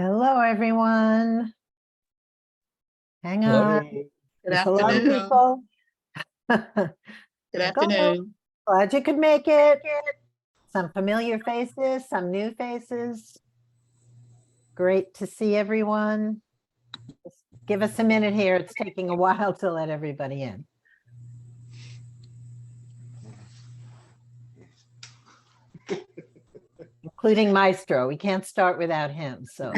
Hello, everyone. Hang Hello. on. Good There's a lot of afternoon. people. Good Go. afternoon. Glad you could make it. Some familiar faces, some new faces. Great to see everyone. Just give us a minute here. It's taking a while to let everybody in. Including Maestro. We can't start without him, so.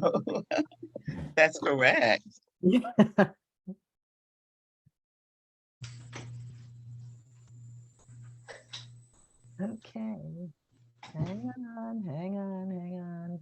Oh, that's correct. Okay. Hang on, hang on, hang on.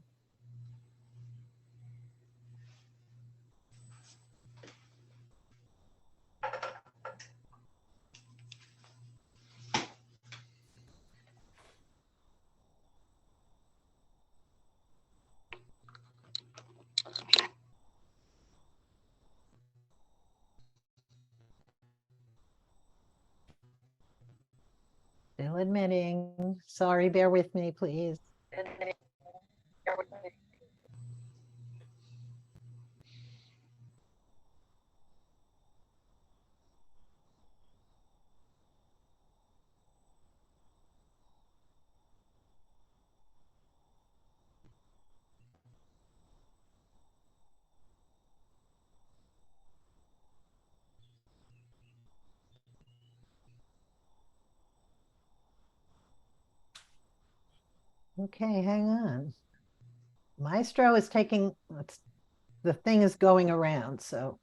Still admitting. Sorry, bear with me, please. Okay, hang on. Maestro is taking, the thing is going around, so.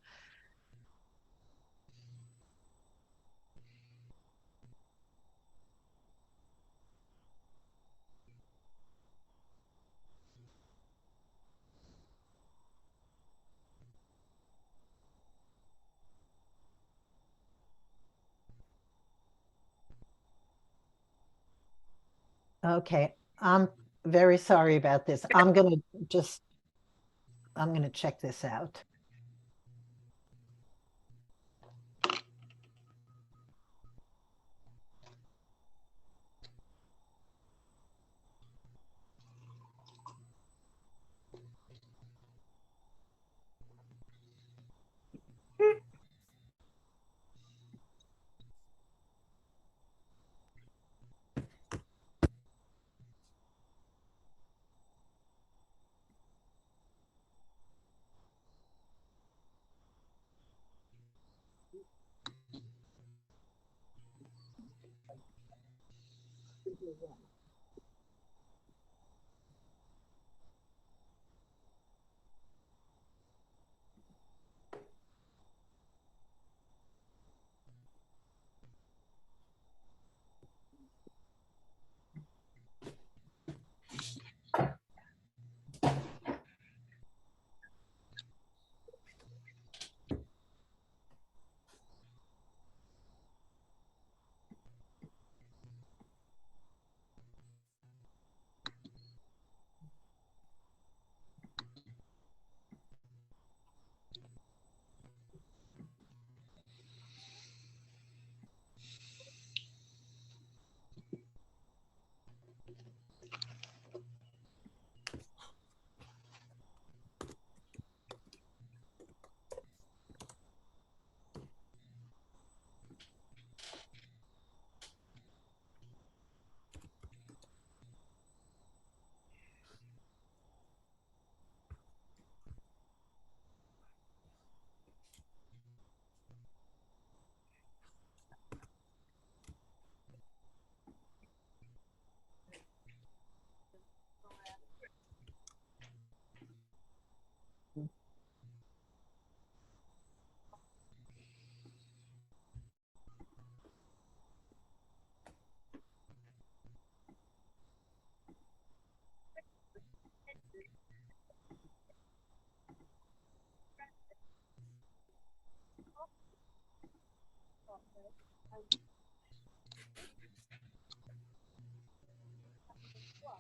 Okay, I'm very sorry about this. I'm gonna check this out.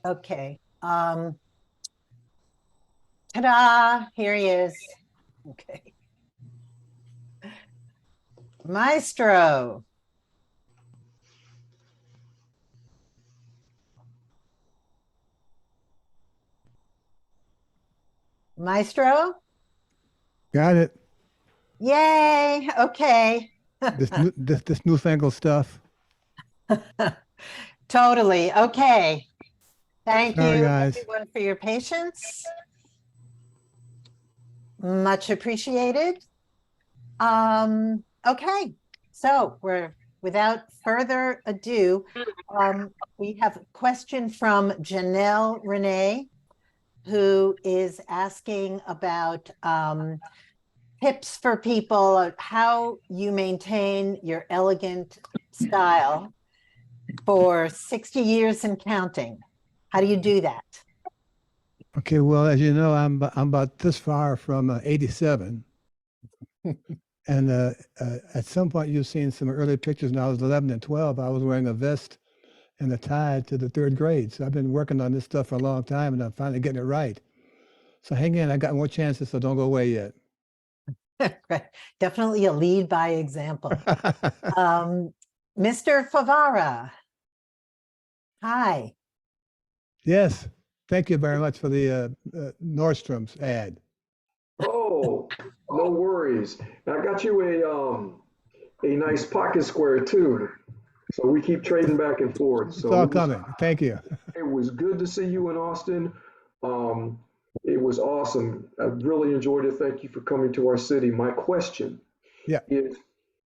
Okay, ta-da, here he is. Okay. Maestro. Maestro? Got it. Yay, okay. This newfangled stuff. Totally, okay. Thank Sorry, you guys. everyone for your patience. Much appreciated. Okay, so without further ado, we have a question from Janelle Renee, who is asking about tips for people of how you maintain your elegant style for 60 years and counting. How do you do that? Okay, well, as you know, I'm about this far from 87. And at some point, you've seen some early pictures when I was 11 and 12. I was wearing a vest and a tie to the 3rd grade. So I've been working on this stuff for a long time, and I'm finally getting it right. So hang in, I got more chances, so don't go away yet. Right. Definitely a lead by example. Mr. Favara. Hi. Yes, thank you very much for the Nordstrom's ad. Oh, no worries. And I got you a nice pocket square too. So we keep trading back and forth. It's So all coming. Thank you. it was good to see you in Austin. It was awesome. I really enjoyed it. Thank you for coming to our city. My question Yeah. is,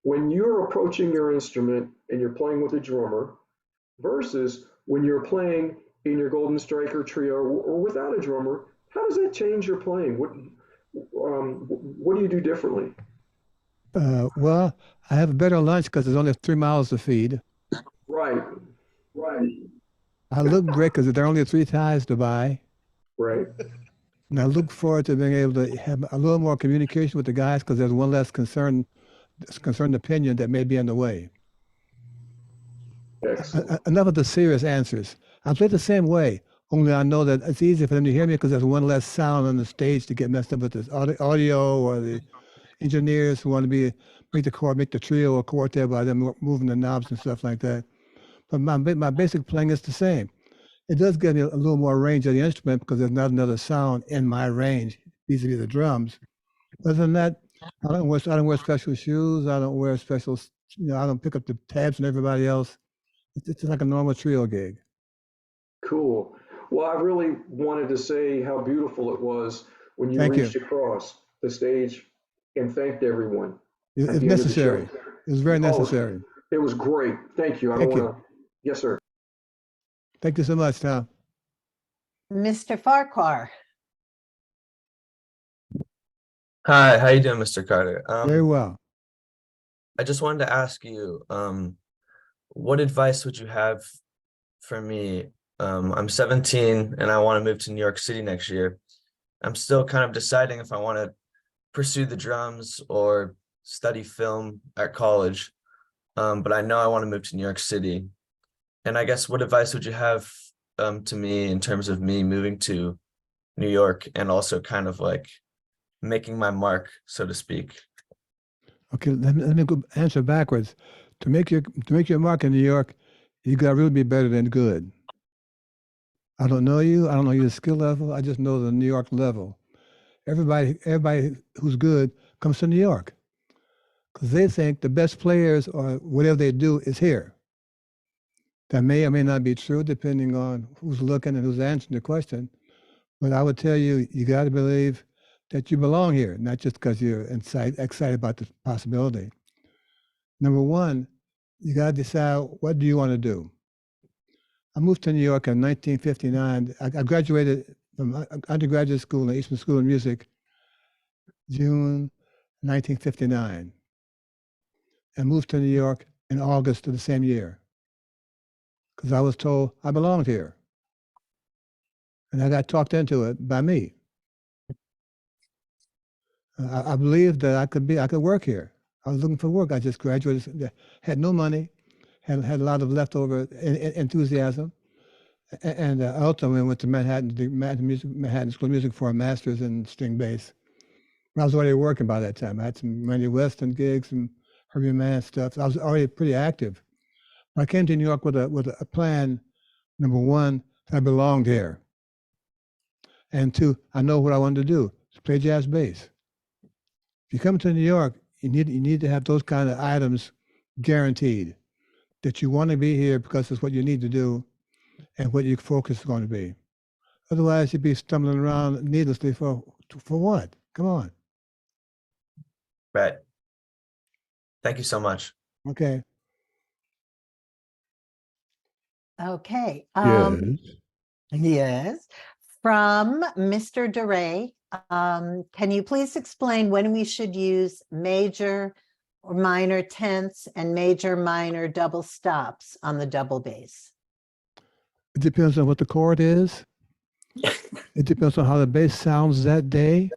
when you're approaching your instrument and you're playing with a drummer versus when you're playing in your Golden Striker trio or without a drummer, how does that change your playing? What do you do differently? Well, I have a better lunch because there's only 3 miles to feed. Right, right, I look great because there are only 3 ties to buy. right. And I look forward to being able to have a little more communication with the guys because there's one less concerned opinion that may be in the way. Excellent. Enough of the serious answers. I play the same way, only I know that it's easier for them to hear me because there's one less sound on the stage to get messed up with this audio or the engineers who want to make the trio or quartet by them moving the knobs and stuff like that. But my basic playing is the same. It does give me a little more range of the instrument because there's not another sound in my range vis-a-vis the drums. Other than that, I don't wear special shoes. I don't wear special, I don't pick up the tabs from everybody else. It's like a normal trio gig. Cool. Well, I really wanted to say how beautiful it was when you Thank you. reached across the stage and thanked everyone. It's at the end of the show. necessary. It was very necessary. It was great. Thank you. I Thank don't you. want to. Yes, sir. Thank you so much, Tom. Mr. Farquhar. Hi, how you doing, Mr. Carter? Very well. I just wanted to ask you, what advice would you have for me? I'm 17 and I want to move to New York City next year. I'm still kind of deciding if I want to pursue the drums or study film at college, but I know I want to move to New York City. And I guess what advice would you have to me in terms of me moving to New York and also kind of like making my mark, so to speak? Okay, let me go answer backwards. To make your mark in New York, you got to really be better than good. I don't know you. I don't know your skill level. I just know the New York level. Everybody who's good comes to New York because they think the best players or whatever they do is here. That may or may not be true depending on who's looking and who's answering the question. But I would tell you, you got to believe that you belong here, not just because you're excited about the possibility. Number one, you got to decide, what do you want to do? I moved to New York in 1959. I graduated from undergraduate school in Eastman School of Music, June 1959, and moved to New York in August of the same year because I was told I belonged here. And I got talked into it by me. I believed that I could work here. I was looking for work. I just graduated, had no money, had a lot of leftover enthusiasm, and ultimately went to Manhattan School of Music for a master's in string bass. I was already working by that time. I had some Randy Weston gigs and Herbie Mann stuff. So I was already pretty active. I came to New York with a plan. Number one, I belonged here. And two, I know what I wanted to do. to play jazz bass. If you come to New York, you need to have those kind of items guaranteed, that you want to be here because it's what you need to do and what your focus is going to be. Otherwise, you'd be stumbling around needlessly for what? Come on. Right. Thank you so much. Okay. Okay. Yes. Yes. From Mr. DeRay, can you please explain when we should use major or minor tenths and major minor double stops on the double bass? It depends on what the chord is. It depends on how the bass sounds that day.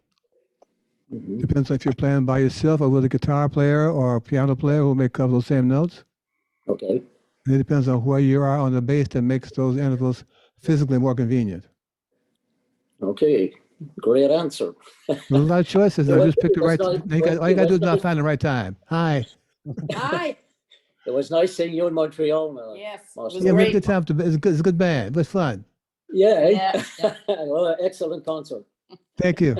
Mhm. Depends on if you're playing by yourself or with a guitar player or a piano player who may cover those same notes. Okay. And it depends on where you are on the bass that makes those intervals physically more convenient. Okay. Great answer. There's a lot of choices. It I was- just picked it the was right. nice- All you got to do is it not was find the right time. Hi. Hi. It was nice seeing you in Montreal. Yes. It Awesome. was Yeah, we had a great. good time. It's a good band. It was fun. Yeah. Eh? Yeah, yeah. Well, an excellent concert. Thank you.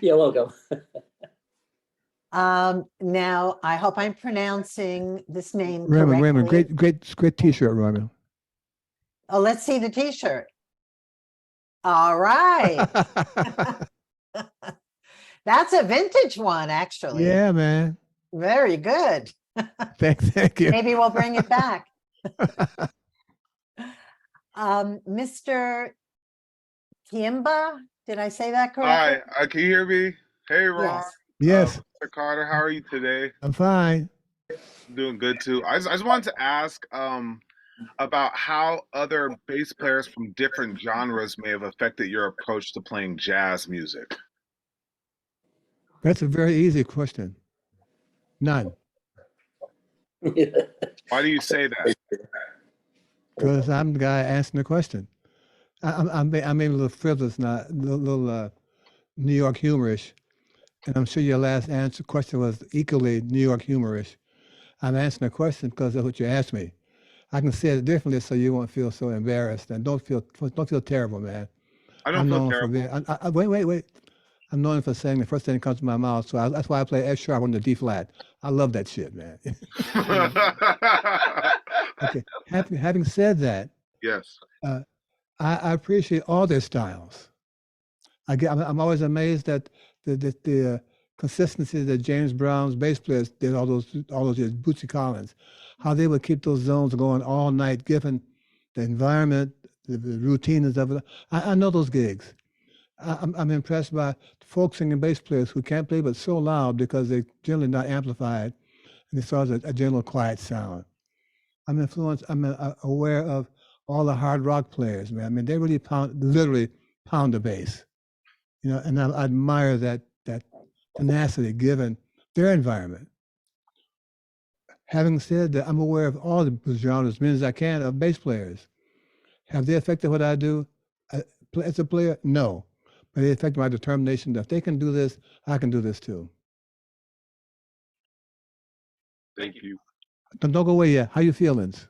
You're welcome. Now, I hope I'm pronouncing this name Raymond, correctly. great T-shirt, Raymond. Oh, let's see the t-shirt. All right. That's a vintage one, actually. Yeah, man. Very good. Thank you. Maybe we'll bring it back. Mr. Kiemba, did I say that correctly? Hi, can you hear me? Hey, Ron. Yes. Yes, Mr. Carter, how are you today? I'm fine. Doing good too. I just wanted to ask about how other bass players from different genres may have affected your approach to playing jazz music. That's a very easy question. None, Why do you say that? because I'm the guy asking the question. I'm maybe a little frivolous now, a little New York humorish, and I'm sure your last question was equally New York humorish. I'm answering the question because of what you asked me. I can say it differently so you won't feel so embarrassed, and don't feel terrible, man. I don't I'm feel known terrible. for being. Wait. I'm known for saying the first thing that comes to my mouth, so that's why I play F sharp on the D flat. I love that shit, man. Okay. Having said that, Yes. I appreciate all their styles. I'm always amazed at the consistency that James Brown's bass players did all those years, Bootsy Collins, how they would keep those zones going all night, given the environment, the routine of it. I know those gigs. I'm impressed by folk singing bass players who can't play but so loud because they're generally not amplified, and it's always a general quiet sound. I'm influenced. I'm aware of all the hard rock players, man. I mean, they really literally pound the bass, and I admire that tenacity given their environment. Having said that, I'm aware of all the genres, as many as I can, of bass players. Have they affected what I do as a player? No, but they affect my determination that if they can do this, I can do this too. Thank you. Don't go away yet. How you feelings?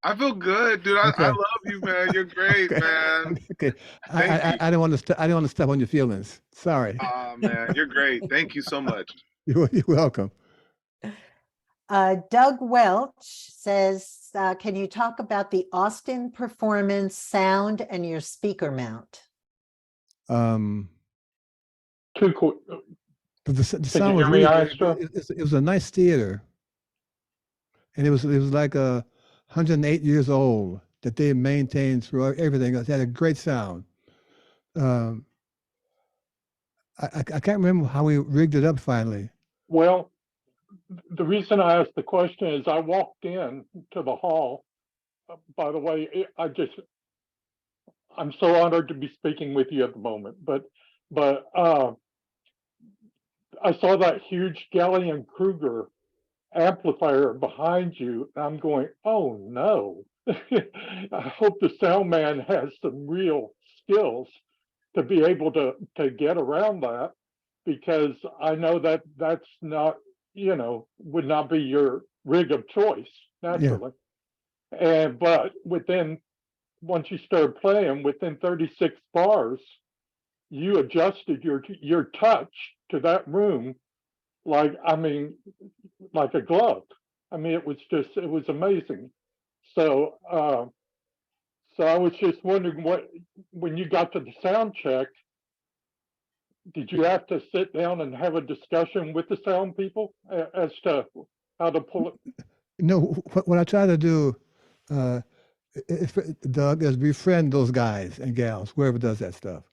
I feel good, dude. I Okay. love you, man. You're great, Okay. man. Okay. Thank you. I didn't want to step on your feelings. Sorry. Oh, man. You're great. Thank you so much. You're welcome. Doug Welch says, can you talk about the Austin performance sound and your speaker mount? The Two qu- the sound you was hear me, really Astra? good. It was a nice theater, and it was like 108 years old that they maintained through everything. It had a great sound. I can't remember how we rigged it up finally. Well, the reason I asked the question is I walked in to the hall. By the way, I'm so honored to be speaking with you at the moment, but I saw that huge Gallien-Kruger amplifier behind you. And I'm going, oh no. I hope the sound man has some real skills to be able to get around that, because I know that that's not, would not be your rig of choice naturally. And but once you start playing within 36 bars, you adjusted your touch to that room like, I mean, like a glove. I mean, it was amazing. So, so I was just wondering when you got to the sound check, did you have to sit down and have a discussion with the sound people as to how to pull it? No, what I try to do, Doug, is befriend those guys and gals, whoever does that stuff.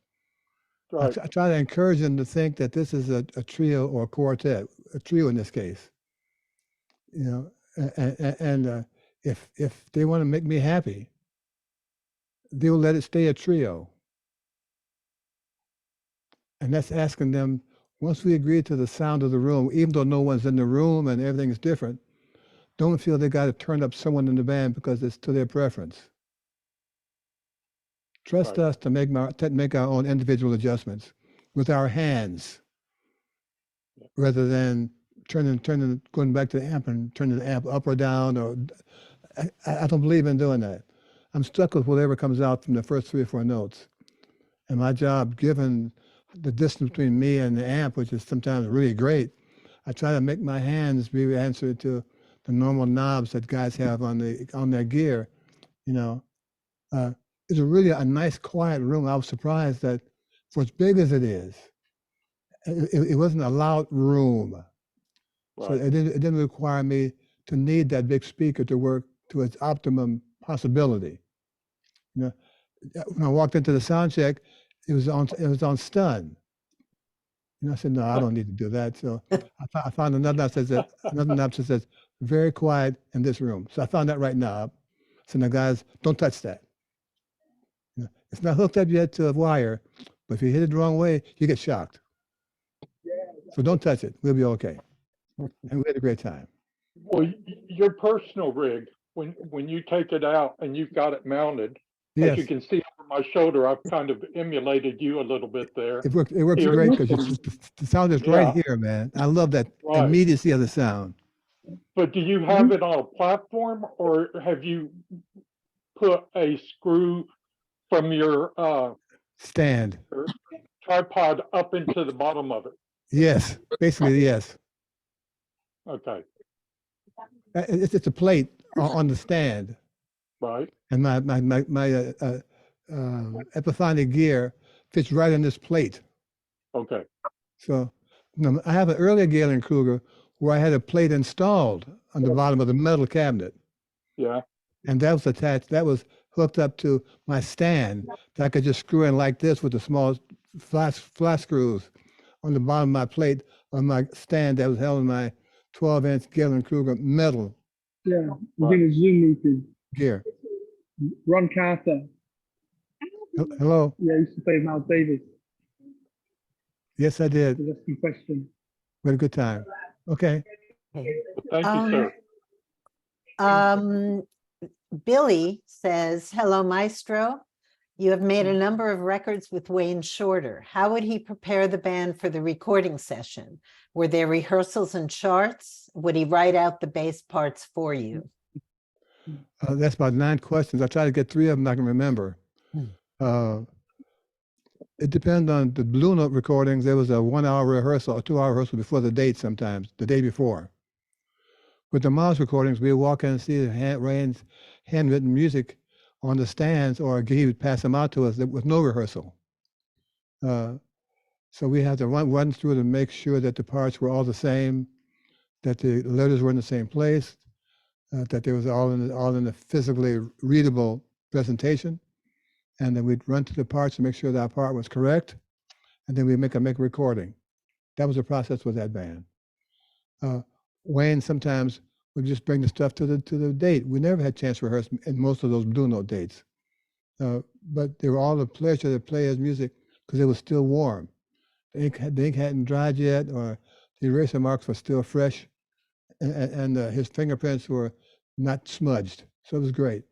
Right. I try to encourage them to think that this is a trio or a quartet, a trio in this case. You know, and if they want to make me happy, they'll let it stay a trio. And that's asking them, once we agree to the sound of the room, even though no one's in the room and everything is different, don't feel they got to turn up someone in the band because it's to their preference. Trust Right. us to make our own individual adjustments with our hands, rather than going back to the amp and turning the amp up or down. Or I don't believe in doing that. I'm stuck with whatever comes out from the first 3 or 4 notes. And my job, given the distance between me and the amp, which is sometimes really great, I try to make my hands be answered to the normal knobs that guys have on their gear. You know, it's really a nice, quiet room. I was surprised that, for as big as it is, it wasn't a loud room. Right. So it didn't require me to need that big speaker to work to its optimum possibility. You know, when I walked into the sound check, it was on stun. And I said, no, I don't need to do that. So I found another knob that says very quiet in this room. So I found that right knob. So now, guys, don't touch that. You know, it's not hooked up yet to a wire, but if you hit it the wrong way, you get shocked. So don't touch it. We'll be okay. And we had a great time. Well, your personal rig, when you take it out and you've got it mounted, as Yes, you can see over my shoulder, I've kind of emulated you a little bit there. it works Here- great because the sound is right Yeah. here, man. I love that Right. immediacy of the sound. But do you have it on a platform, or have you put a screw from your Stand. tripod up into the bottom of it? Yes, basically, yes. Okay, It's a plate on the stand. right. And my Epiphonic gear fits right in this plate. Okay, So I have an earlier Galen Kruger where I had a plate installed on the bottom of the metal cabinet. yeah, And that was attached, that was hooked up to my stand that I could just screw in like this with the small flat screws on the bottom of my plate on my stand that was held in my 12-inch Galen Kruger metal Yeah, we're doing a Zoom meeting. gear. Ron Carter, Hello? yeah, he used to play with Miles Davis. Yes, I did. Was asking questions. We had a good time. Okay. thank you, sir. Billy says, hello, Maestro. You have made a number of records with Wayne Shorter. How would he prepare the band for the recording session? Were there rehearsals and charts? Would he write out the bass parts for you? That's about 9 questions. I try to get 3 of them I can remember. It depends on the Blue Note recordings. There was a 1-hour rehearsal, a 2-hour rehearsal before the date sometimes, the day before. With the Miles recordings, we would walk in and see Wayne's handwritten music on the stands, or he would pass them out to us with no rehearsal. So we had to run through to make sure that the parts were all the same, that the letters were in the same place, that they was all in a physically readable presentation, and then we'd run to the parts to make sure that part was correct, and then we'd make a recording. That was the process with that band. Wayne sometimes would just bring the stuff to the date. We never had a chance to rehearse in most of those Blue Note dates, but they were all a pleasure to play his music because it was still warm. The ink hadn't dried yet, or the eraser marks were still fresh, and his fingerprints were not smudged. So it was great.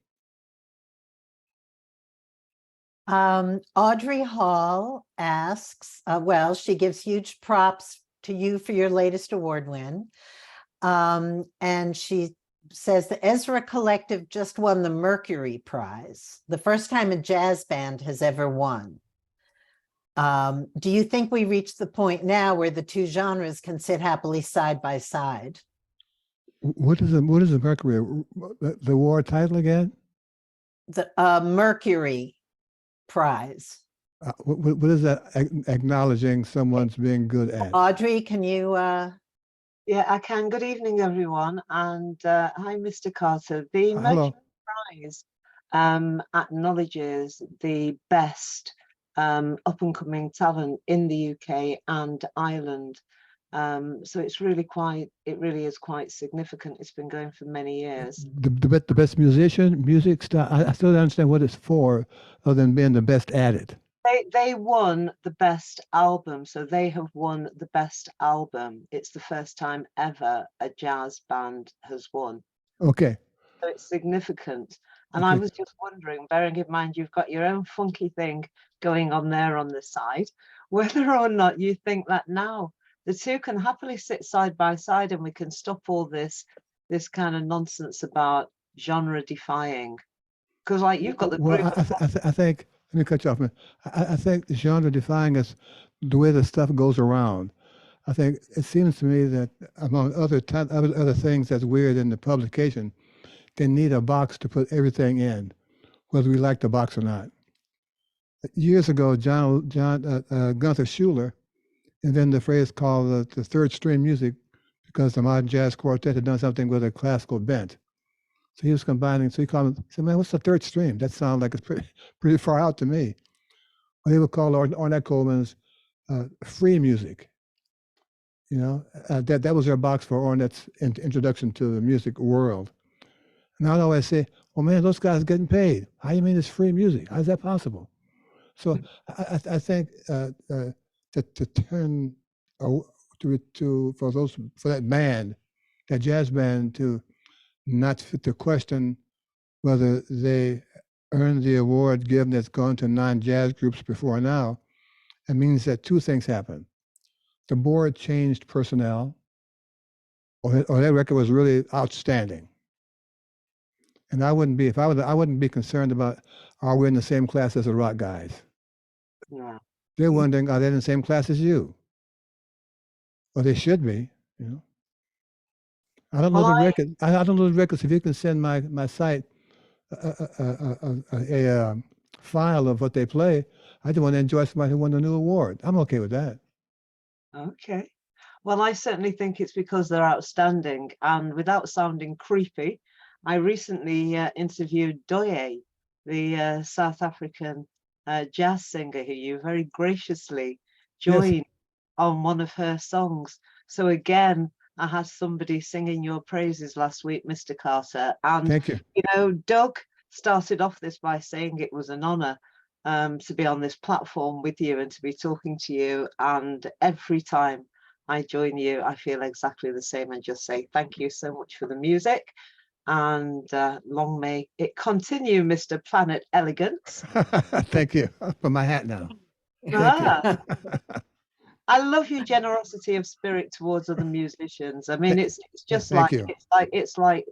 Audrey Hall asks, well, she gives huge props to you for your latest award win. And she says the Ezra Collective just won the Mercury Prize, the first time a jazz band has ever won. Do you think we reached the point now where the two genres can sit happily side by side? What is the Mercury, the war title again? The Mercury Prize. What is that acknowledging someone's being good at? Audrey, can you, Yeah, I can. Good evening, everyone. And hi, Mr. Carter. The Hello. Mercury Prize acknowledges the best up and coming talent in the UK and Ireland. So it really is quite significant. It's been going for many years. The best musician, music style. I still don't understand what it's for, other than being the best at it. They won the best album, so they have won the best album. It's the first time ever a jazz band has won. Okay. So it's significant. And Okay. I was just wondering, bearing in mind you've got your own funky thing going on there on the side, whether or not you think that now the two can happily sit side by side and we can stop all this kind of nonsense about genre defying. Because like you've got the Well, group. I think, let me cut you off a minute. I think genre defying is the way the stuff goes around. I think it seems to me that among other things that's weird in the publication, they need a box to put everything in, whether we like the box or not. Years ago, Gunther Schuller invented the phrase called the third string music because the modern jazz quartet had done something with a classical bent. So he was combining, so he called it, he said, man, what's the third stream? That sounds like it's pretty far out to me. Well, they would call Ornette Coleman's free music. You know, that was their box for Ornette's introduction to the music world. And I'd always say, well, man, those guys are getting paid. How do you mean it's free music? How is that possible? So I think to turn for that band, that jazz band, to not to question whether they earned the award given that's gone to 9 jazz groups before now, it means that two things happen. The board changed personnel, or that record was really outstanding. And I wouldn't be concerned about, are we in the same class as the rock guys? Yeah. They're wondering, are they in the same class as you? Well, they should be, you know. I don't know the record. I don't know the records. If you can send my site a file of what they play, I just want to enjoy somebody who won a new award. I'm okay with that. Okay. Well, I certainly think it's because they're outstanding. And without sounding creepy, I recently interviewed Doye, the South African jazz singer who you very graciously joined on one of her songs. So again, I had somebody singing your praises last week, Mr. Carter. And, Thank you. you know, Doug started off this by saying it was an honor to be on this platform with you and to be talking to you. And every time I join you, I feel exactly the same and just say thank you so much for the music. And long may it continue, Mr. Planet Elegance. Thank you. For my hat now. I love your generosity of spirit towards other musicians. I mean, it's just Thank like you. it's like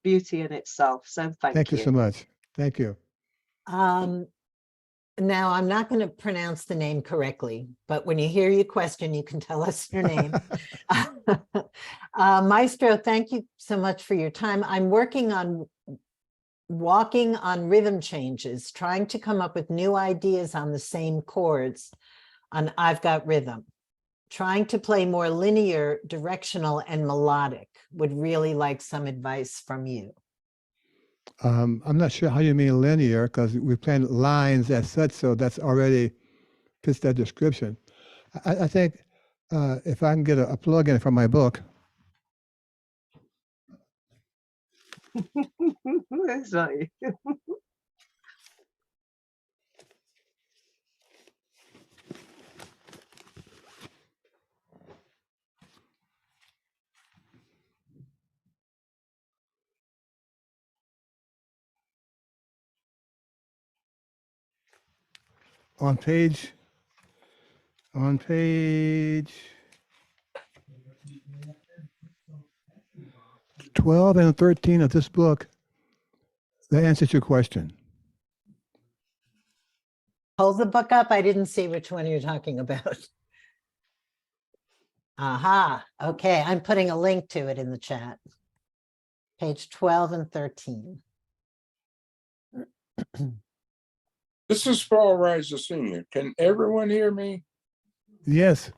beauty in itself. So Thank you so much. Thank you. Now, I'm not going to pronounce the name correctly, but when you hear your question, you can tell us your name. Maestro, thank you so much for your time. I'm working on walking on rhythm changes, trying to come up with new ideas on the same chords on I've Got Rhythm. Trying to play more linear, directional, and melodic. Would really like some advice from you. I'm not sure how you mean linear, because we're playing lines as such, so that's already fits that description. I think if I can get a plug-in from my book. Sorry. On page 12 and 13 of this book, that answers your question. Hold the book up. I didn't see which one you're talking about. Aha, okay, I'm putting a link to it in the chat. Page 12 and 13. This is Paul Reiser Sr. Can everyone hear me? Yes.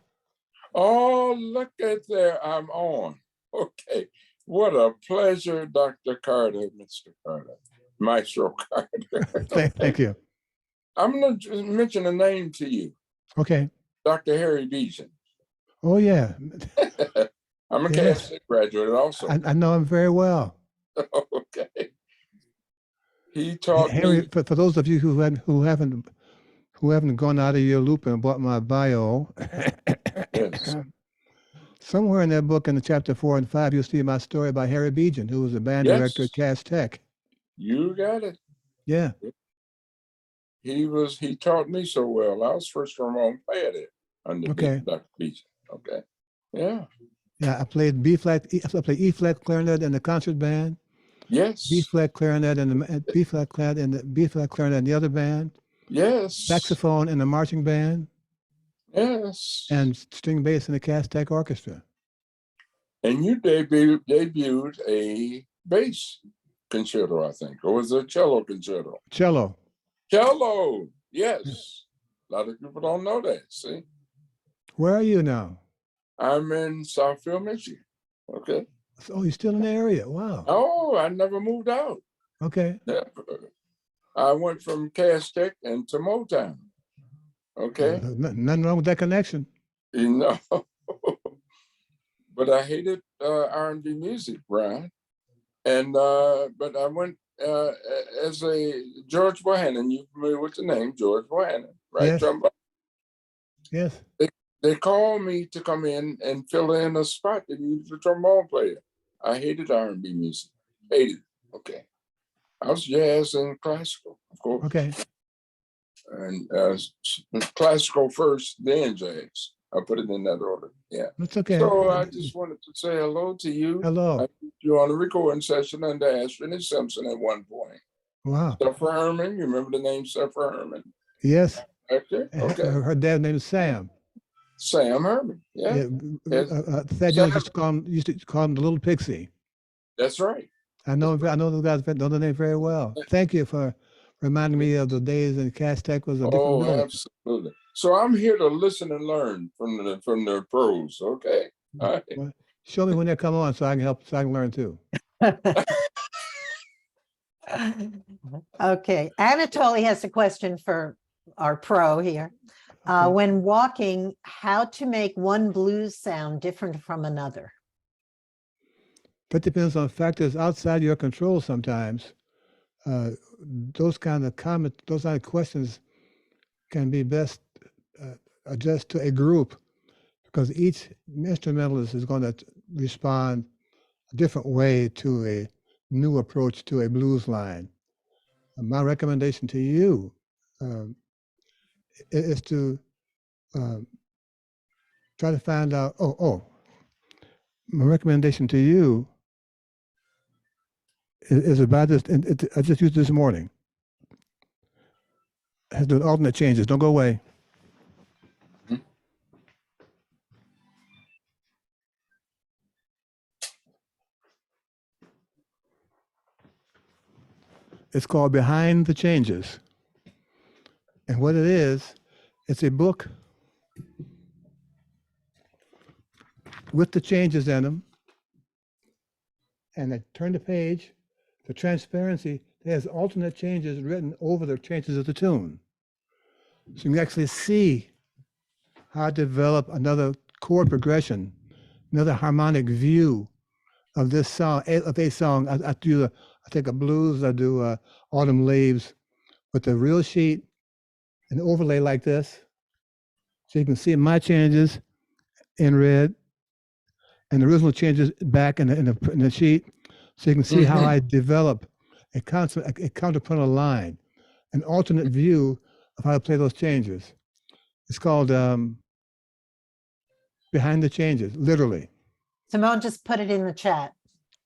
Oh, look at there. I'm on. Okay. What a pleasure, Dr. Carter, Mr. Carter, Maestro Carter. Thank you. I'm going to mention a name to you, Okay. Dr. Harry Beeson. Oh, yeah. I'm a Yes. Cal State graduate also. I know him very well. Okay. He taught Harry, me. for those of you who haven't gone out of your loop and bought my bio, Yes. somewhere in that book in the chapter 4 and 5, you'll see my story about Harry Beeson, who was the band Yes. director at Cass Tech. You got it. Yeah. He taught me so well. I was first trombone player there under Okay. Dr. Beeson. Okay. Yeah. Yeah, I played B flat, I played E flat clarinet in the concert band, Yes. B flat clarinet in the B flat clarinet in the B flat clarinet in the other band, Yes. saxophone in the marching band, Yes. and string bass in the Cass Tech Orchestra. And you debuted a bass concerto, I think, or was it a cello concerto? Cello. Cello. Yes. A lot of people don't know that. See, Where are you now? I'm in Southfield, Michigan. Okay. Oh, you're still in the area. Wow. Oh, I never moved out. Okay. Never. I went from Cass Tech into Motown. Okay. Nothing wrong with that connection. You know, but I hated R&B music, Brian. And but I went as a George Bohannon. You familiar with the name George Bohannon, right? Yes. Trombone. Yes. They called me to come in and fill in a spot that needed a trombone player. I hated R&B music. Hated it. Okay. I was jazz and classical, of course. Okay. And classical first, then jazz. I put it in that order. Yeah. That's okay. So I just wanted to say hello to you. Hello. I put you on a recording session under Ashton and Simpson at one point. Wow. Suffer Herman, you remember the name Suffer Herman? Yes. Okay. Okay. Her dad's name is Sam. Sam Herman. Yeah. Yes. Thad Jones used to call him the Little Pixie. That's right. I know those guys know the name very well. Thank you for reminding me of the days in Cass Tech was a different Oh, village. absolutely. So I'm here to listen and learn from the pros. Okay. All right. Well, show me when they come on so I can help, so I can learn too. Okay, Anatoly has a question for our pro here. When walking, how to make one blues sound different from another? That depends on factors outside your control sometimes. Those kind of questions can be best addressed to a group because each instrumentalist is going to respond a different way to a new approach to a blues line. My recommendation to you is to try to find out, my recommendation to you is about this, and I just used this morning. It has to do with alternate changes. Don't go away. It's called Behind the Changes. And what it is, it's a book with the changes in them. And I turn the page, for transparency, it has alternate changes written over the changes of the tune. So you can actually see how I develop another chord progression, another harmonic view of this song, of a song. I take a blues, I do Autumn Leaves with the real sheet, an overlay like this. So you can see my changes in red and the original changes back in the sheet. So you can see how I develop a counterpuntal line, an alternate view of how to play those changes. It's called Behind the Changes, literally. Simone just put it in the chat.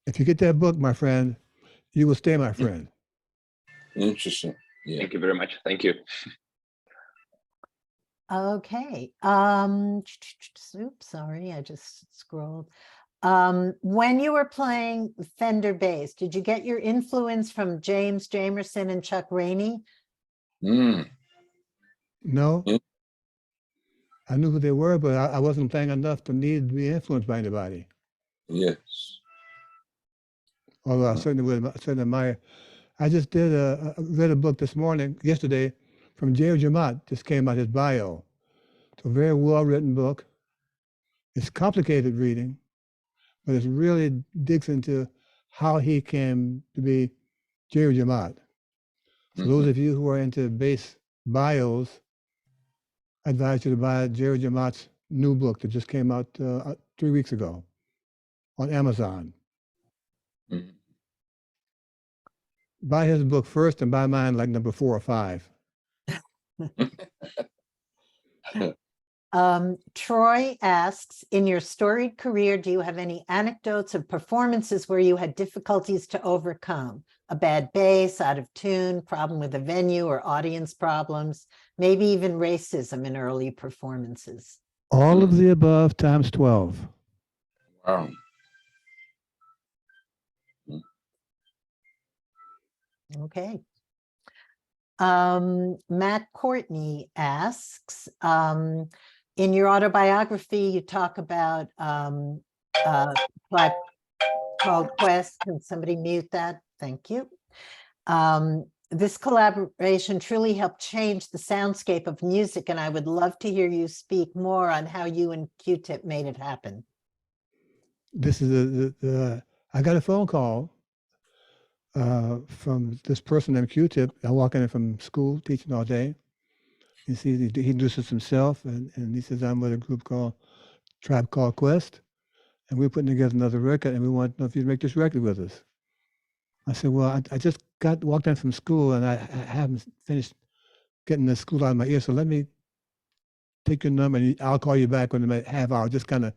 If you get that book, my friend, you will stay my friend. Interesting. Yeah. Thank you very much. Thank you. Okay, oops, sorry, I just scrolled. When you were playing Fender bass, did you get your influence from James Jamerson and Chuck Rainey? Mm, No, Mm. I knew who they were, but I wasn't playing enough to need to be influenced by anybody. yes. Although I Mm. certainly would certainly admire. I just did read a book this morning, yesterday, from James Jamat. Just came out his bio. It's a very well-written book. It's complicated reading, but it really digs into how he came to be Jerry Jamat. So those of you who are into bass bios, I advise you to buy Jerry Jamat's new book that just came out 3 weeks ago on Amazon. Mhm. Buy his book first and buy mine like number 4 or 5. Troy asks, in your storied career, do you have any anecdotes of performances where you had difficulties to overcome? A bad bass, out of tune, problem with a venue or audience problems, maybe even racism in early performances. All of the above times 12. Wow. Okay. Matt Courtney asks, in your autobiography, you talk about Tribe Called Quest. Can somebody mute that? Thank you. This collaboration truly helped change the soundscape of music, and I would love to hear you speak more on how you and Q-Tip made it happen. This is I got a phone call from this person named Q-Tip. I walk in from school, teaching all day. He introduces himself, and he says, I'm with a group called Tribe Called Quest, and we're putting together another record, and we want to know if you'd make this record with us. I said, well, I just walked in from school, and I haven't finished getting the school out of my ear, so let me take your number, and I'll call you back in a half hour, just kind of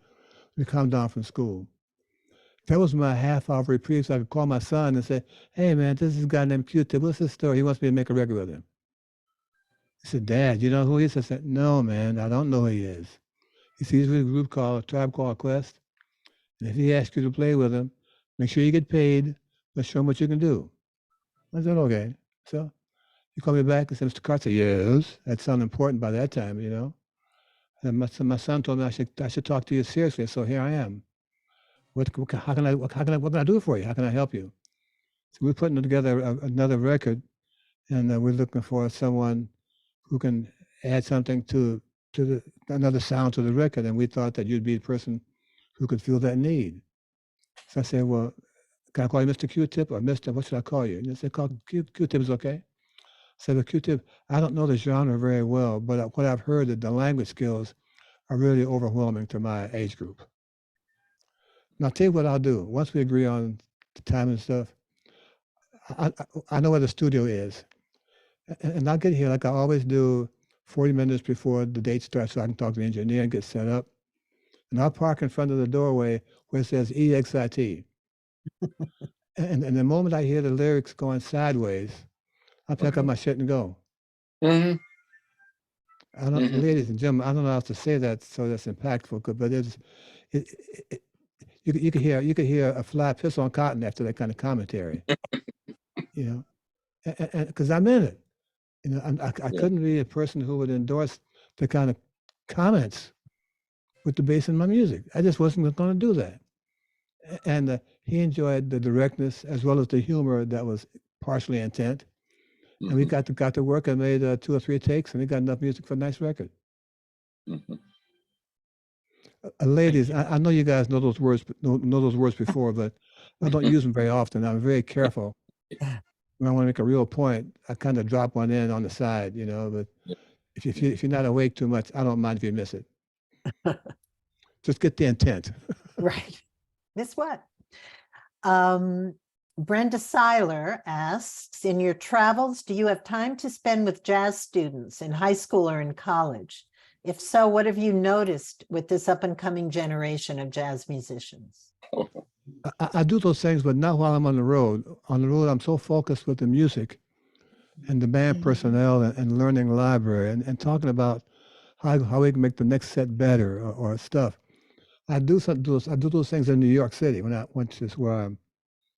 calm down from school. That was my half-hour reprieve, so I could call my son and say, hey, man, this is a guy named Q-Tip. What's his story? He wants me to make a record with him. He said, Dad, you know who he is? I said, no, man, I don't know who he is. He said, he's with a group called Tribe Called Quest. And if he asks you to play with him, make sure you get paid, but show him what you can do. I said, okay. So he called me back and said, Mr. Carter, yes, that sounded important by that time, you know. And my son told me I should talk to you seriously, so here I am. What can I do for you? How can I help you? So we're putting together another record, and we're looking for someone who can add something to another sound to the record. And we thought that you'd be the person who could feel that need. So I said, well, can I call you Mr. Q-Tip or Mr. What should I call you? And they said, call Q-Tip is okay. I said, well, Q-Tip, I don't know the genre very well, but what I've heard that the language skills are really overwhelming to my age group. Now, I'll tell you what I'll do. Once we agree on the time and stuff, I know where the studio is. And I'll get here like I always do 40 minutes before the date starts so I can talk to the engineer and get set up. And I'll park in front of the doorway where it says EXIT. and the moment I hear the lyrics going sideways, I'll pick up my shit and go. Mm-hmm. I don't, ladies and gentlemen, I don't know how to say that so that's impactful, but you could hear a fly piss on cotton after that kind of commentary, you know, because I'm in it. You know, I couldn't be a person who would endorse the kind of comments with the bass in my music. I just wasn't going to do that. And he enjoyed the directness as well as the humor that was partially intent. And we got to work and made 2 or 3 takes, and we got enough music for a nice record. Ladies, I know you guys know those words before, but I don't use them very often. I'm very careful. When I want to make a real point, I kind of drop one in on the side, you know. But if you're not awake too much, I don't mind if you miss it. Just get the intent. Right. Miss what? Brenda Seiler asks, in your travels, do you have time to spend with jazz students in high school or in college? If so, what have you noticed with this up and coming generation of jazz musicians? I do those things, but not while I'm on the road. On the road, I'm so focused with the music and the band personnel and learning library and talking about how we can make the next set better or stuff. I do those things in New York City when I went to where I'm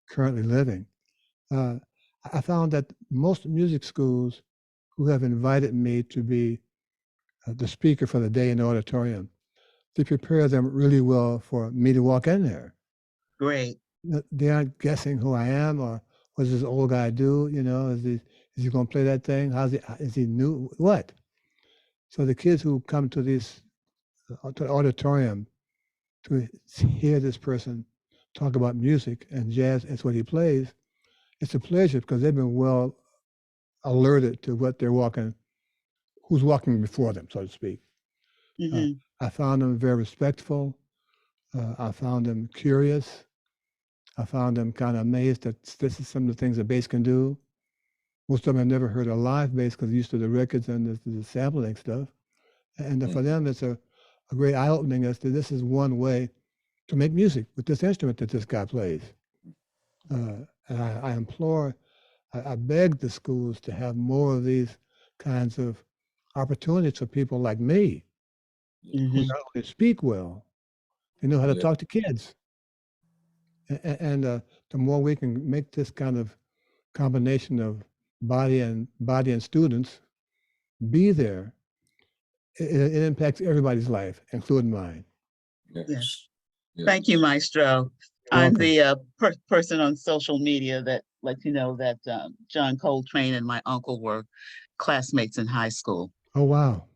currently living. I found that most music schools who have invited me to be the speaker for the day in the auditorium, they prepare them really well for me to walk in there. Great. They aren't guessing who I am or what does this old guy do? You know, is he going to play that thing? Is he new? What? So the kids who come to this to the auditorium to hear this person talk about music and jazz as what he plays, it's a pleasure because they've been well alerted to what they're who's walking before them, so to speak. Hmm. I found them very respectful. I found them curious. I found them kind of amazed that this is some of the things that bass can do. Most of them have never heard a live bass because they're used to the records and the sampling stuff. And for them, it's a great eye-opening as to this is one way to make music with this instrument that this guy plays. And I beg the schools to have more of these kinds of opportunities for people like me who not only speak well, they know how to talk to kids. And the more we can make this kind of combination of body and students be there, it impacts everybody's life, including mine. Yes. Thank you, Maestro. I'm the person on social media that lets you know that John Coltrane and my uncle were classmates in high school Oh, wow.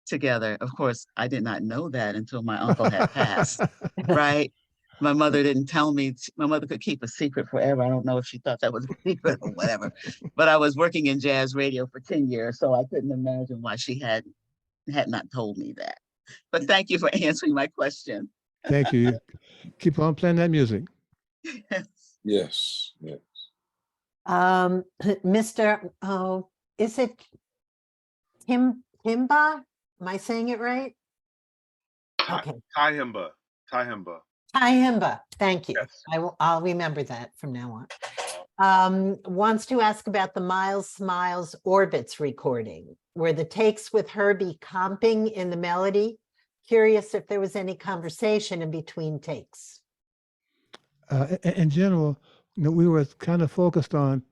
together. Of course, I did not know that until my uncle had passed, right? My mother didn't tell me. My mother could keep a secret forever. I don't know if she thought that was a secret or whatever. But I was working in jazz radio for 10 years, so I couldn't imagine why she had not told me that. But thank you for answering my question. Thank you. Keep on playing that music. Yes. Yes. Mr. Oh, is it Timba? Am I saying it right? Okay. Tyhimba. Tyhimba. Thank you. Yes. I'll remember that from now on. Wants to ask about the Miles Smiles Orbits recording. Were the takes with Herbie comping in the melody? Curious if there was any conversation in between takes. In general, we were kind of focused on,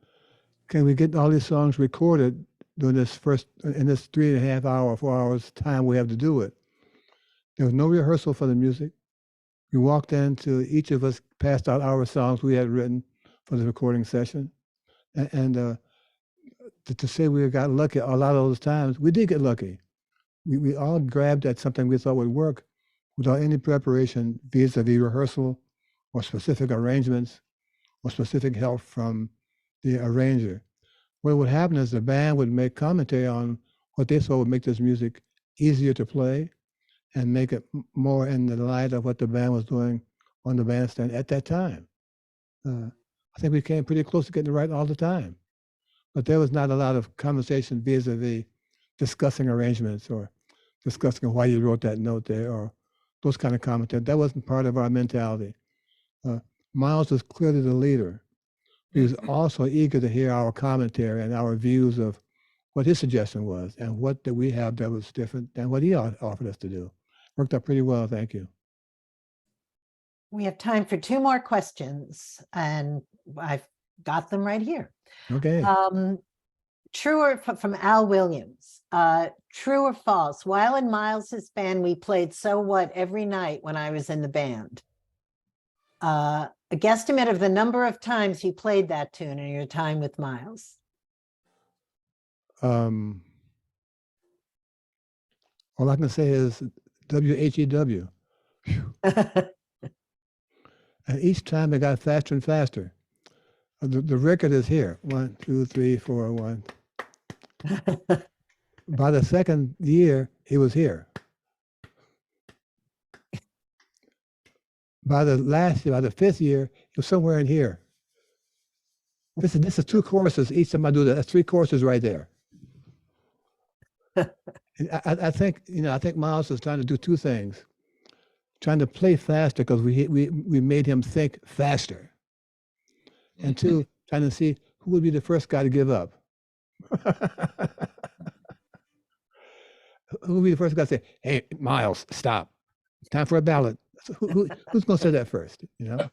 can we get all these songs recorded during this in this 3.5 hour, 4 hours time we have to do it. There was no rehearsal for the music. We walked into, each of us passed out our songs we had written for the recording session. And to say we got lucky a lot of those times, we did get lucky. We all grabbed at something we thought would work without any preparation vis-a-vis rehearsal or specific arrangements or specific help from the arranger. What would happen is the band would make commentary on what they thought would make this music easier to play and make it more in the light of what the band was doing on the bandstand at that time. I think we came pretty close to getting it right all the time. But there was not a lot of conversation vis-a-vis discussing arrangements or discussing why you wrote that note there or those kind of commentary. That wasn't part of our mentality. Miles was clearly the leader. He was also eager to hear our commentary and our views of what his suggestion was and what did we have that was different than what he offered us to do. Worked out pretty well, thank you. We have time for 2 more questions, and I've got them right here. Okay. True or from Al Williams, true or false? While in Miles's band, we played So What every night when I was in the band. A guesstimate of the number of times you played that tune in your time with Miles. All I can say is WHEW. And each time it got faster and faster. The record is here. 1, 2, 3, 4, 1. By the second year, he was here. By the last year, by the 5th year, he was somewhere in here. This is 2 choruses. Each time I do that, that's 3 choruses right there. I think Miles is trying to do 2 things. Trying to play faster because we made him think faster. And 2, trying to see who would be the first guy to give up. Who will be the first guy to say, "Hey, Miles, stop! It's time for a ballad"? So who's going to say that first? You know,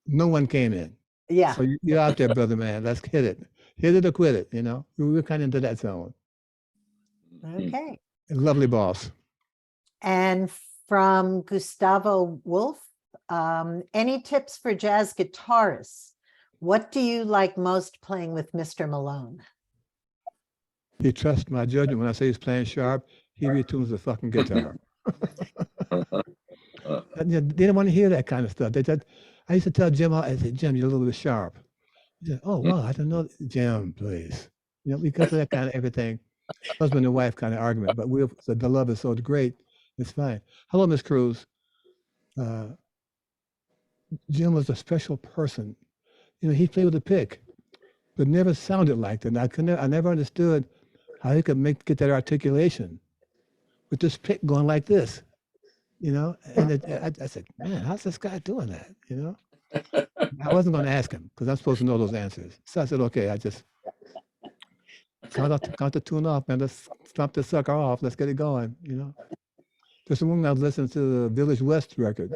no one came in. Yeah. So you're out there, brother man. Let's hit it or quit it. You know, we're kind of into that zone. Okay. Lovely boss. And from Gustavo Wolf, any tips for jazz guitarists? What do you like most playing with Mr. Malone? He trusts my judgment. When I say he's playing sharp, he retunes the fucking guitar. They didn't want to hear that kind of stuff. I used to tell Jim, I said, "Jim, you're a little bit sharp." He said, "Oh, wow, I didn't know." Jim, please. You know, because of that kind of everything. Husband and wife kind of argument, but the love is so great, it's fine. Hello, Miss Cruz. Jim was a special person. You know, he played with a pick, but never sounded like that. And I never understood how he could get that articulation with this pick going like this, you know? And I said, man, how's this guy doing that, you know? I wasn't going to ask him because I'm supposed to know those answers. So I said, okay, I just count the tune off, man. Let's stomp this sucker off. Let's get it going, you know? Just a moment I was listening to the Village West record.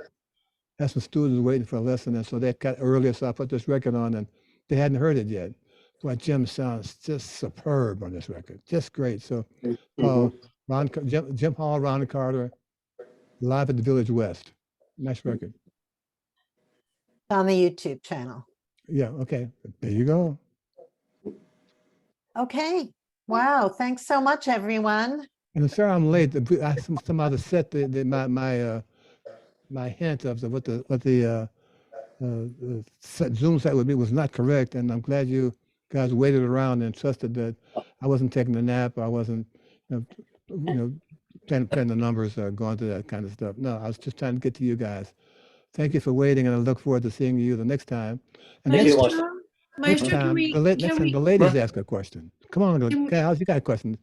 Had some students waiting for a lesson, and so they got earlier, so I put this record on, and they hadn't heard it yet. Boy, Jim sounds just superb on this record, just great. So Jim Hall, Ron Carter, live at the Village West. Nice record. On the YouTube channel. Yeah, okay, there you go. Okay, wow, thanks so much, everyone. And sorry I'm late. I somehow set my hint of what the Zoom site would be was not correct, and I'm glad you guys waited around and trusted that I wasn't taking a nap. I wasn't, playing the numbers or going through that kind of stuff. No, I was just trying to get to you guys. Thank you for waiting, and I look forward to seeing you the next time. And Thank you, next Maestro. time, the ladies ask a question. Come on, Gals, you got a question?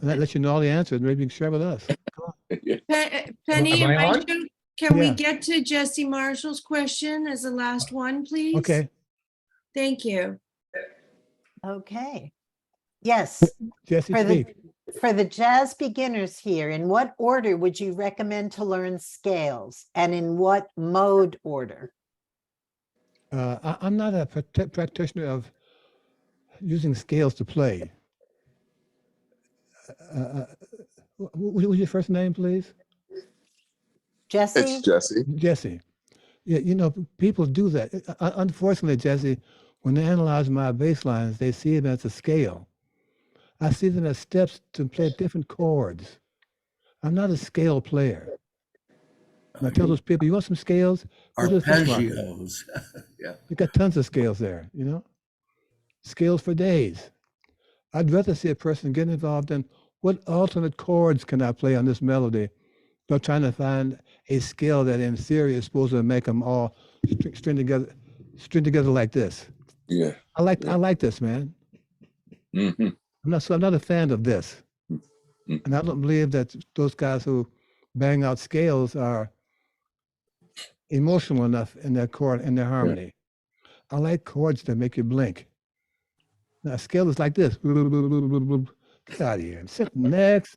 That lets you know all the answers. Maybe you can share with us. Penny Am and I on? Maestro, can we Yeah. get to Jesse Marshall's question as the last one, please? Okay, Thank you. Okay. Yes, Jesse, for speak. the jazz beginners here, in what order would you recommend to learn scales, and in what mode order? I'm not a practitioner of using scales to play. What was your first name, please? Jesse? It's Jesse. Jesse. Yeah, people do that. Unfortunately, Jesse, when they analyze my bass lines, they see them as a scale. I see them as steps to play different chords. I'm not a scale player. And I tell those people, you want some scales? Go to the fish market. Arpeggios. Yeah. You got tons of scales there, Scales for days. I'd rather see a person get involved in what alternate chords can I play on this melody, not trying to find a scale that in theory is supposed to make them all string together like this. Yeah. I like this, man. Mm-hmm. I'm not a fan of this. And I don't believe that those guys who bang out scales are emotional enough in their chord and their harmony. I like chords that make you blink. Now, a scale is like this. Get out of here. Sit next.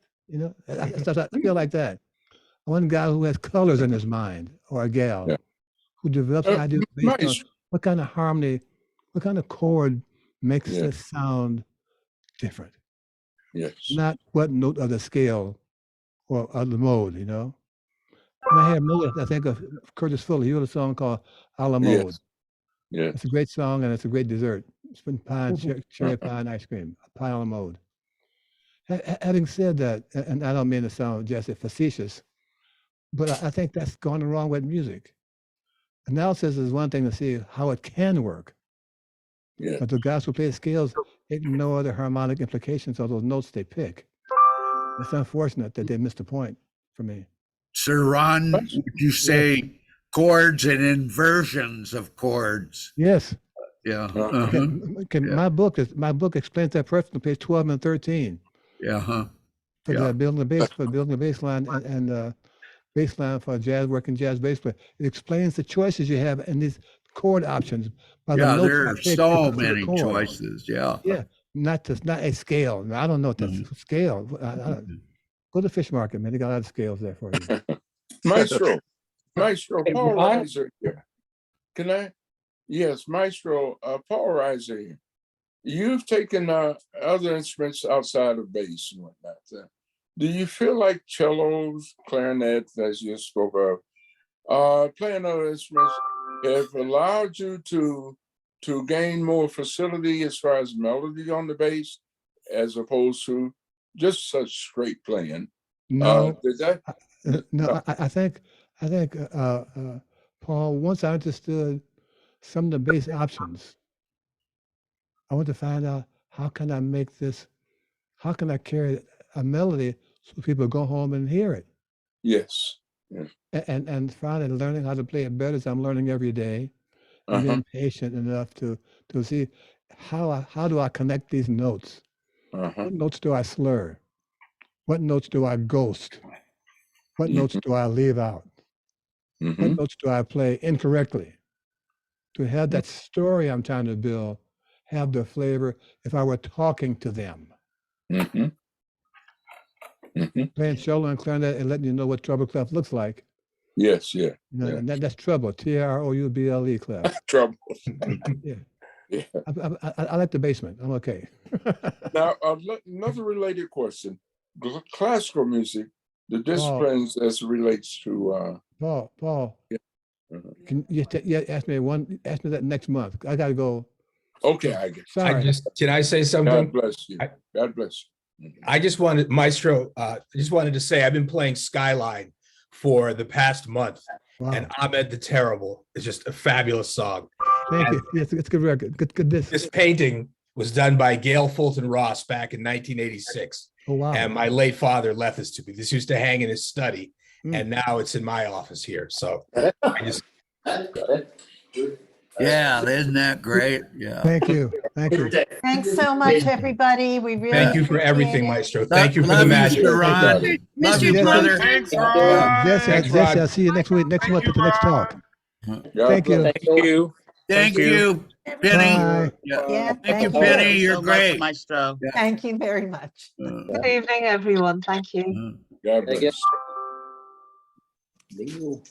I feel like that. One guy who has colors in his mind, or a gal who develops ideas based on what kind of harmony, what kind of chord makes this sound different. Yes. Not what note of the scale or of the mode, And I hear I think of Curtis Fuller. He wrote a song called A la Mode. Yeah. It's a great song and it's a great dessert. Spring pie, cherry pie, and ice cream. A pie a la mode. Having said that, and I don't mean to sound just facetious, but I think that's gone wrong with music. Analysis is one thing to see how it can work. Yeah. But the guys who play scales ignore the harmonic implications of those notes they pick. It's unfortunate that they missed the point for me. Sir Ron, would you say chords and inversions of chords? Yes. Yeah. Okay. My book explains that perfectly, page 12 and 13. Yeah. For the building the bass line and bass line for working jazz bass player. It explains the choices you have in these chord options. There are so many choices. Yeah. Yeah. Not a scale. I don't know what that's scale. Go to fish market, man. They got a lot of scales there for you. Maestro, Maestro, Hey, Paul Ron? Reiser here. Can I? Yes, Maestro, Paul Reiser here. You've taken other instruments outside of bass and whatnot. Do you feel like cellos, clarinets, as you spoke of, playing other instruments have allowed you to gain more facility as far as melody on the bass, as opposed to just such straight playing? No, Did that? no, I think, Paul, once I understood some of the bass options, I want to find out how can I make this, how can I carry a melody so people go home and hear it? Yes. Yeah. And finally learning how to play it better as I'm learning every day, and being patient enough to see how do I connect these notes? What notes do I slur? What notes do I ghost? What notes do I leave out? What notes do I play incorrectly? To have that story I'm trying to build have the flavor if I were talking to them. Playing cello and clarinet and letting you know what treble clef looks like. Yes, yeah. You know, yeah. and that's treble, Trouble clef. Trouble. Yeah. Yeah. I like the basement. I'm okay. Now, another related question. Classical music, the disciplines as it relates to Paul, yeah. can you ask me that next month? I gotta go. Okay, I get it. Sorry. Can I say something? God bless you. God bless you. I just wanted, Maestro, I just wanted to say, I've been playing Skyline for the past month, and Ahmed the Terrible is just a fabulous song. Thank you. Yes, it's a good record. Good disc. This painting was done by Gail Fulton Ross back in 1986. Oh, wow. And my late father left this to me. This used to hang in his study, and now it's in my office here. So I just. Yeah, isn't that great? Yeah. Thank you. Thank you. Thanks so much, everybody. We really Thank you for appreciate everything, it. Maestro. Thank you for the Love you, magic. Mr. Ron. Love you, brother. Thanks, Ron. Jesse, I'll see you next week, next month at the next talk. Thank you. Thank you. Thank you, Penny. Bye. Yeah, Thank you, thank Penny. you. You're so much, great. Maestro. Thank you very much. Good evening, everyone. Thank you. God Thank bless. you.